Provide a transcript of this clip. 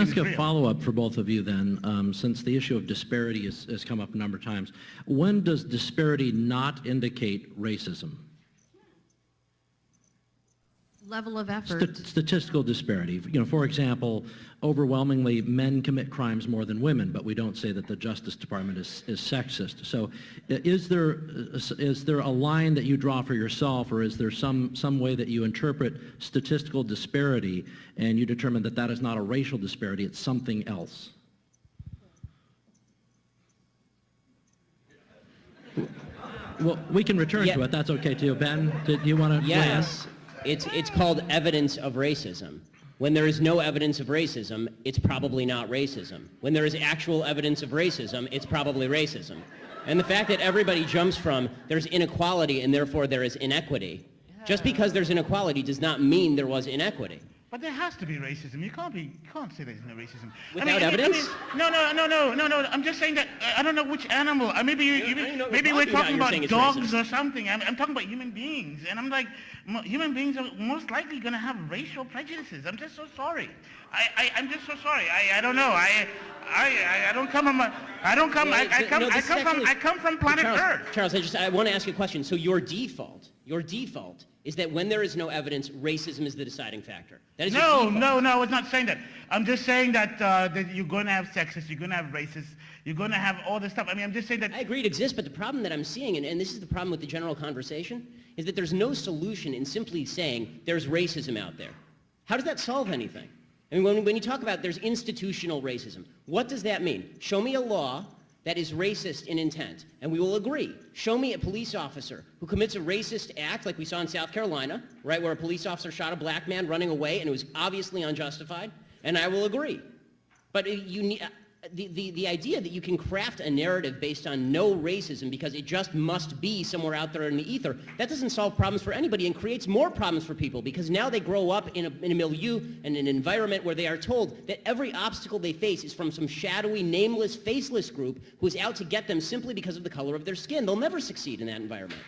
me ask a real. follow-up for both of you then, since the issue of disparity has come up a number of times. When does disparity not indicate racism? Level of effort. Statistical disparity. You know, for example, overwhelmingly men commit crimes more than women, but we don't say that the Justice Department is sexist. So is there a line that you draw for yourself, or is there some way that you interpret statistical disparity and you determine that that is not a racial disparity, it's something else? Well, we can return to it. That's okay too. Ben, did you want to? Yes. It's called evidence of racism. When there is no evidence of racism, it's probably not racism. When there is actual evidence of racism, it's probably racism. And the fact that everybody jumps from there's inequality and therefore there is inequity, just because there's inequality does not mean there was inequity. But there has to be racism. You can't say there's no racism. Without evidence? No. I'm just saying that I don't know which animal. Maybe we're talking about dogs or something. I'm talking about human beings, and I'm like, human beings are most likely going to have racial prejudices. I'm just so sorry. I'm just so sorry. I don't know. I don't come from. I come from planet Earth. Charles, I want to ask you a question. So your default is that when there is no evidence, racism is the deciding factor. That is No, I was not saying that. I'm just saying that that you're going to have sexists, you're going to have racists, you're going to have all this stuff. I mean, I'm just saying that. I agree it exists, but the problem that I'm seeing, and this is the problem with the general conversation, is that there's no solution in simply saying there's racism out there. How does that solve anything? I mean, when you talk about there's institutional racism, what does that mean? Show me a law that is racist in intent, and we will agree. Show me a police officer who commits a racist act like we saw in South Carolina, right, where a police officer shot a black man running away and it was obviously unjustified, and I will agree. But the idea that you can craft a narrative based on no racism because it just must be somewhere out there in the ether, that doesn't solve problems for anybody and creates more problems for people because now they grow up in a milieu and an environment where they are told that every obstacle they face is from some shadowy, nameless, faceless group who is out to get them simply because of the color of their skin. They'll never succeed in that environment.